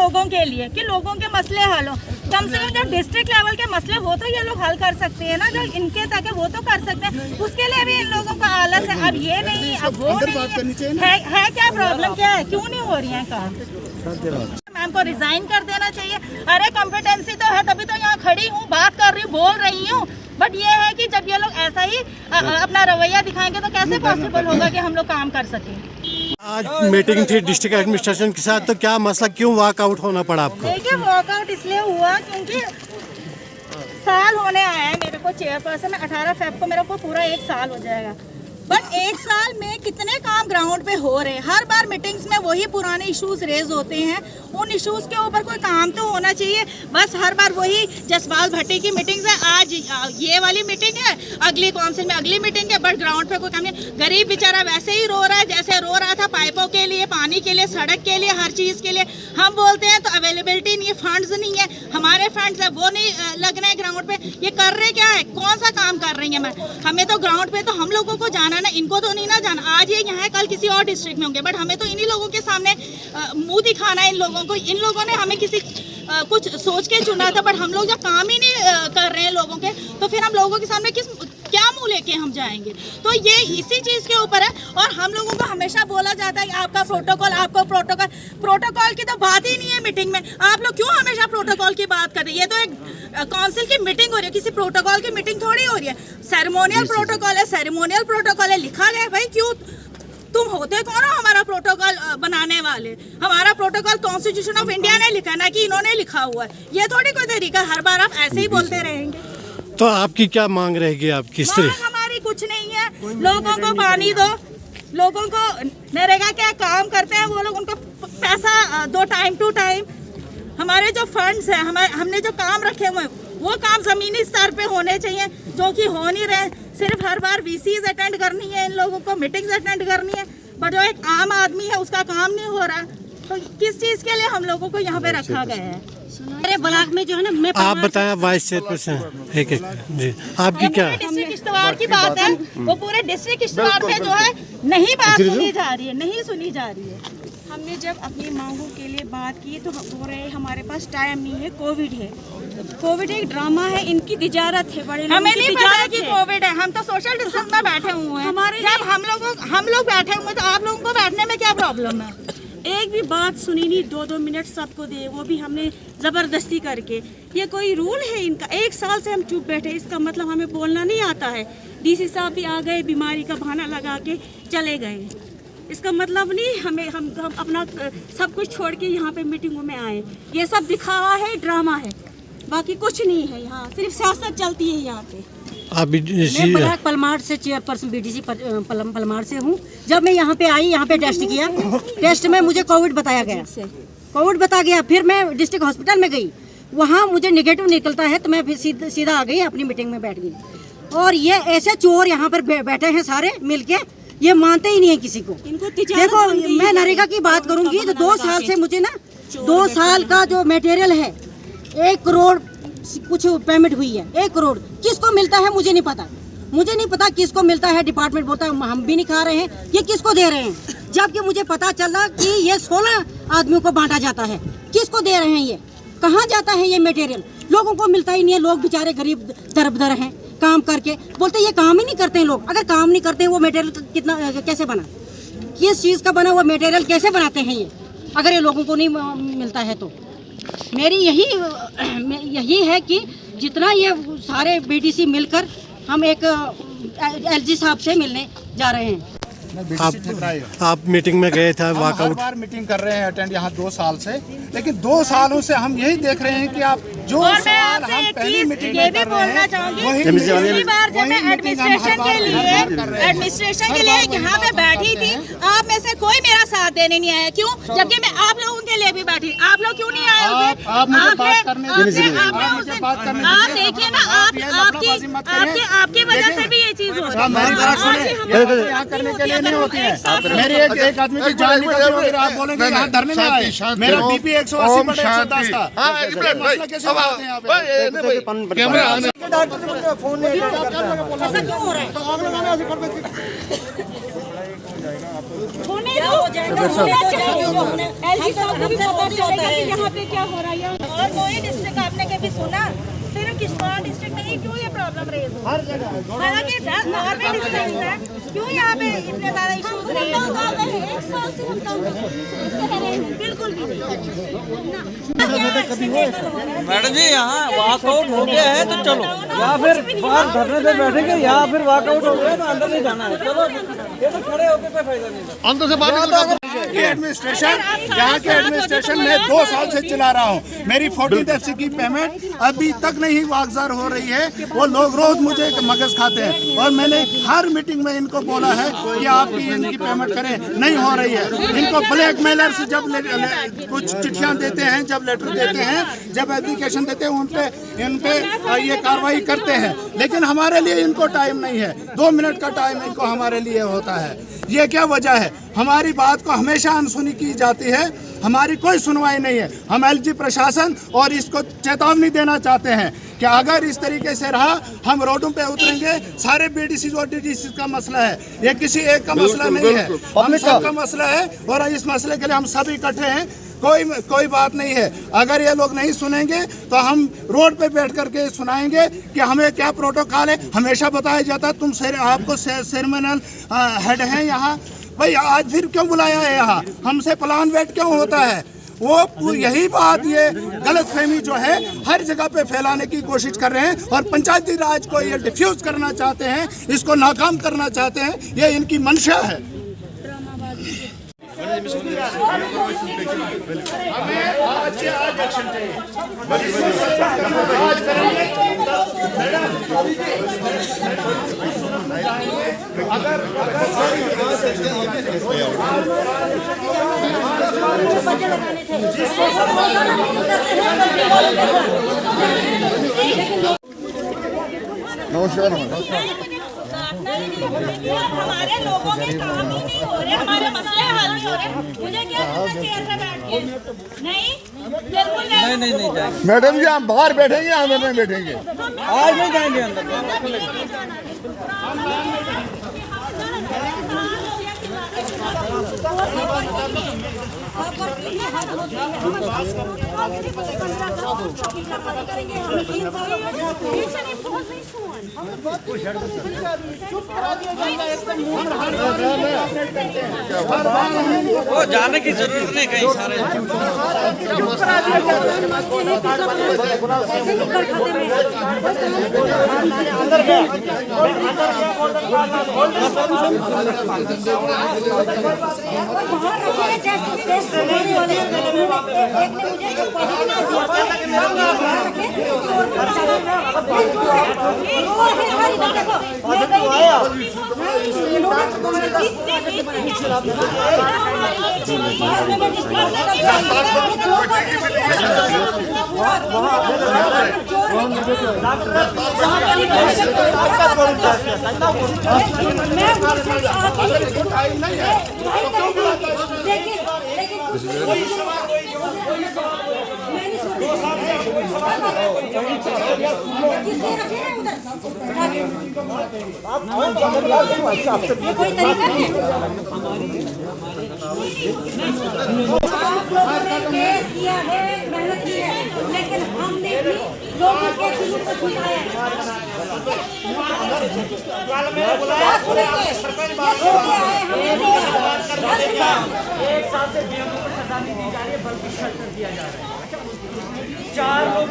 लोगों के लिए कि लोगों के मसले हल हो। कम से कम जब डिस्ट्रिक्ट लेवल के मसले हो तो ये लोग हल कर सकते हैं ना, जो इनके तक वो तो कर सकते हैं। उसके लिए भी इन लोगों का आलस है। अब ये नहीं, अब वो नहीं है क्या प्रॉब्लम क्या है, क्यों नहीं हो रही है काम? मैम को रिजाइन कर देना चाहिए। अरे कॉम्पिटेंसी तो है, तभी तो यहाँ खड़ी हूँ, बात कर रही हूँ, बोल रही हूँ। बट ये है कि जब ये लोग ऐसा ही अपना रवैया दिखाएंगे तो कैसे पॉसिबल होगा कि हम लोग काम कर सकें। आज मीटिंग थी डिस्ट्रिक्ट एडमिनिस्ट्रेशन के साथ, तो क्या मसला, क्यों वॉकआउट होना पड़ा आपको? देखिए वॉकआउट इसलिए हुआ क्योंकि साल होने आया है मेरे को चेयरपर्सन में। 18 फ़रवरी को मेरे को पूरा 1 साल हो जाएगा। बट 1 साल में कितने काम ग्राउंड पे हो रहे हैं। हर बार मीटिंग्स में वही पुराने इश्यूज रेज होते हैं। उन इश्यूज के ऊपर कोई काम तो होना चाहिए। बस हर बार वही जसपाल भट्टी की मीटिंग्स है, आज ये वाली मीटिंग है, अगली काउंसिल में अगली मीटिंग है, बट ग्राउंड पे कोई काम नहीं। गरीब बेचारा वैसे ही रो रहा है जैसे रो रहा था, पाइपों के लिए, पानी के लिए, सड़क के लिए, हर चीज़ के लिए। हम बोलते हैं तो अवेलेबिलिटी नहीं है, फंड्स नहीं है, हमारे फंड्स है वो नहीं लग रहे हैं ग्राउंड पे। ये कर रहे क्या है, कौन सा काम कर रही है? मैं हमें तो ग्राउंड पे तो हम लोगों को जाना ना, इनको तो नहीं ना जाना। आज ये यहाँ कल किसी और डिस्ट्रिक्ट में होंगे, बट हमें तो इन्हीं लोगों के सामने मुंह दिखाना है इन लोगों को। इन लोगों ने हमें किसी कुछ सोच के चुना था, बट हम लोग जब काम ही नहीं कर रहे हैं लोगों के, तो फिर हम लोगों के सामने क्या मुंह लेके हम जाएंगे? तो ये इसी चीज़ के ऊपर है। और हम लोगों को हमेशा बोला जाता है कि आपका प्रोटोकॉल, आपको प्रोटोकॉल की तो बात ही नहीं है मीटिंग में। आप लोग क्यों हमेशा प्रोटोकॉल की बात कर रहे हैं? ये तो एक काउंसिल की मीटिंग हो रही है, किसी प्रोटोकॉल की मीटिंग थोड़ी हो रही है। सेरेमोनियल प्रोटोकॉल है, सेरेमोनियल प्रोटोकॉल है, लिखा गया है। भाई क्यों तुम होते कौन हो हमारा प्रोटोकॉल बनाने वाले? हमारा प्रोटोकॉल कॉन्स्टिट्यूशन ऑफ इंडिया ने लिखा है, ना कि इन्होंने लिखा हुआ है। ये थोड़ी कोई तरीका, हर बार आप ऐसे ही बोलते रहेंगे। तो आपकी क्या मांग रहेगी? आप किस तरह? हमारी कुछ नहीं है, लोगों को पानी दो, लोगों को नरेगा क्या काम करते हैं वो लोग, उनको पैसा दो टाइम टू टाइम। हमारे जो फंड्स हैं, हमने जो काम रखे हुए हैं वो काम जमीनी स्तर पे होने चाहिए, जो कि हो नहीं रहे। सिर्फ हर बार वीसीज अटेंड करनी है, इन लोगों को मीटिंग्स अटेंड करनी है, बट जो एक आम आदमी है उसका काम नहीं हो रहा। तो किस चीज़ के लिए हम लोगों को यहाँ पे रखा गया है? अरे ब्लॉक में जो है ना, आप बताएं वाइस चेयरपर्सन एक जी, आपकी क्या? डिस्ट्रिक्ट इश्तेहार की बात है, वो पूरे डिस्ट्रिक्ट इश्तेहार में जो है नहीं बात सुनी जा रही है, नहीं सुनी जा रही है। हमने जब अपनी मांगों के लिए बात की तो हो रहे हमारे पास टाइम नहीं है, कोविड है। कोविड एक ड्रामा है, इनकी तिजारत है, बड़े हमें नहीं पता कि कोविड है। हम तो सोशल डिस्टेंस में बैठे हुए हैं। हमारे जब हम लोग बैठे हुए तो आप लोगों को बैठने में क्या प्रॉब्लम है? एक भी बात सुनी नहीं, 2-2 मिनट सबको दे, वो भी हमने जबरदस्ती करके। ये कोई रूल है इनका? 1 साल से हम चुप बैठे, इसका मतलब हमें बोलना नहीं आता है। डीसी साहब भी आ गए, बीमारी का बहाना लगा के चले गए। इसका मतलब नहीं हम अपना सब कुछ छोड़ के यहाँ पे मीटिंगों में आए। ये सब दिखावा है, ड्रामा है, बाकी कुछ नहीं है। यहाँ सिर्फ सियासत चलती है यहाँ पे। आप मैं ब्लॉक पलमार से चेयरपर्सन बीडीसी पलमार से हूँ। जब मैं यहाँ पे आई, यहाँ पे टेस्ट किया, टेस्ट में मुझे कोविड बताया गया, कोविड बता गया। फिर मैं डिस्ट्रिक्ट हॉस्पिटल में गई, वहाँ मुझे निगेटिव निकलता है, तो मैं फिर सीधा आ गई, अपनी मीटिंग में बैठ गई। और ये ऐसे चोर यहाँ पर बैठे हैं सारे मिलके, ये मानते ही नहीं है किसी को। देखो मैं नरेगा की बात करूँगी तो 2 साल से मुझे ना 2 साल का जो मटेरियल है 1 करोड़ कुछ पेमेंट हुई है। 1 करोड़ किसको मिलता है मुझे नहीं पता, मुझे नहीं पता किसको मिलता है। डिपार्टमेंट बोलता है हम भी नहीं खा रहे हैं, ये किसको दे रहे हैं? जबकि मुझे पता चला कि ये 16 आदमियों को बांटा जाता है। किसको दे रहे हैं? ये कहाँ जाता है ये मटेरियल? लोगों को मिलता ही नहीं है। लोग बेचारे गरीब दरबदर हैं, काम करके बोलते ये काम ही नहीं करते हैं लोग। अगर काम नहीं करते हैं वो मटेरियल कितना कैसे बना, किस चीज़ का बना हुआ मटेरियल कैसे बनाते हैं ये, अगर ये लोगों को नहीं मिलता है तो? मेरी यही है कि जितना ये सारे बीडीसी मिलकर हम एक एलजी साहब से मिलने जा रहे हैं। आप मीटिंग में गए थे, वॉकआउट? हर बार मीटिंग कर रहे हैं अटेंड यहाँ 2 साल से, लेकिन 2 सालों से हम यही देख रहे हैं कि आप जो सवाल हम पहली मीटिंग में कर रहे हैं वही पिछली बार जब मैं एडमिनिस्ट्रेशन के लिए यहाँ पे बैठी थी, आप में से कोई मेरा साथ देने नहीं आया। क्यों? जबकि मैं आप लोगों के लिए भी बैठी, आप लोग क्यों नहीं आए? आप मुझे बात करने दीजिए, आप देखिए ना, आपकी वजह से भी ये चीज हो रही है। यहाँ करने के लिए नहीं होती है। मेरी एक आदमी की जान निकल गई और आप बोलेंगे यहाँ धरने में आए। मेरा बीपी 180/110 था। मसला कैसे बात है यहाँ पे? फोन नहीं ऐसा क्यों हो रहा है? होने क्या दो, हो जाएगा? होना होना चाहिए। चाहिए जो हमने LG साहब को भी हमसे पता थोड़ी होता चलेगा है। कि यहाँ पे क्या हो रहा है। और कोई डिस्ट्रिक्ट आपने कभी सुना सिर्फ किश्तवाड़ डिस्ट्रिक्ट में ही क्यों ये प्रॉब्लम रेज हो? हर जगह हालांकि और भी डिस्ट्रिक्ट है, क्यों यहाँ पे इतने ज्यादा इश्यूज रेज हो? एक साल से हम काम कर रहे हैं, बिल्कुल भी मैडम जी यहाँ वॉकआउट हो गया है तो चलो, या फिर बाहर धरने पे बैठेंगे, या फिर वॉकआउट हो गया तो अंदर नहीं जाना है। चलो ये तो खड़े होकर कोई फायदा नहीं। अंदर से बाहर एडमिनिस्ट्रेशन, यहाँ के एडमिनिस्ट्रेशन में 2 साल से चला रहा हूँ। मेरी 14th FC की पेमेंट अभी तक नहीं वागजार हो रही है। वो लोग रोज मुझे मगज खाते हैं और मैंने हर मीटिंग में इनको बोला है कि आपकी इनकी पेमेंट करें, नहीं हो रही है। इनको ब्लैकमेलर से जब कुछ चिट्ठियाँ देते हैं, जब लेटर देते हैं, जब एप्लीकेशन देते हैं, इन पे ये कार्रवाई करते हैं, लेकिन हमारे लिए इनको टाइम नहीं है। 2 मिनट का टाइम इनको हमारे लिए होता है। ये क्या वजह है? हमारी बात को हमेशा अनसुनी की जाती है, हमारी कोई सुनवाई नहीं है। हम LG प्रशासन और इसको चेतावनी देना चाहते हैं कि अगर इस तरीके से रहा हम रोडों पे उतरेंगे। सारे BDC और DDC का मसला है, ये किसी एक का मसला नहीं है, हम सबका मसला है और इस मसले के लिए हम सब इकट्ठे हैं। कोई बात नहीं है। अगर ये लोग नहीं सुनेंगे तो हम रोड पे बैठ करके सुनाएंगे कि हमें क्या प्रोटोकॉल है। हमेशा बताया जाता है तुम आपको सेरेमोनियल हेड हैं यहाँ, भाई आज फिर क्यों बुलाया है यहाँ? हमसे प्लान वेट क्यों होता है? वो यही बात, ये गलतफहमी जो है हर जगह पे फैलाने की कोशिश कर रहे हैं और पंचायती राज को ये डिफ्यूज करना चाहते हैं, इसको नाकाम करना चाहते हैं। ये इनकी मंशा है। हमें आज एक्शन चाहिए। नमस्कार। हमारे लोगों के काम ही नहीं हो रहे, हमारे मसले हल नहीं हो रहे। मुझे क्या करना चेयर पे बैठ के? नहीं, बिल्कुल नहीं जाएंगे मैडम जी, हम बाहर बैठेंगे, अंदर नहीं बैठेंगे। आज नहीं जाएंगे अंदर। वो जाने की जरूरत नहीं कहीं सारे। कोई तरीका है? केस किया है, मेहनत की है, लेकिन हमने भी लोगों के दिलों को छुपाया है। एक साल से बेवकूफ को सजा नहीं दी जा रही है, बल्कि शर्त कर दिया जा रहा है। 4 लोग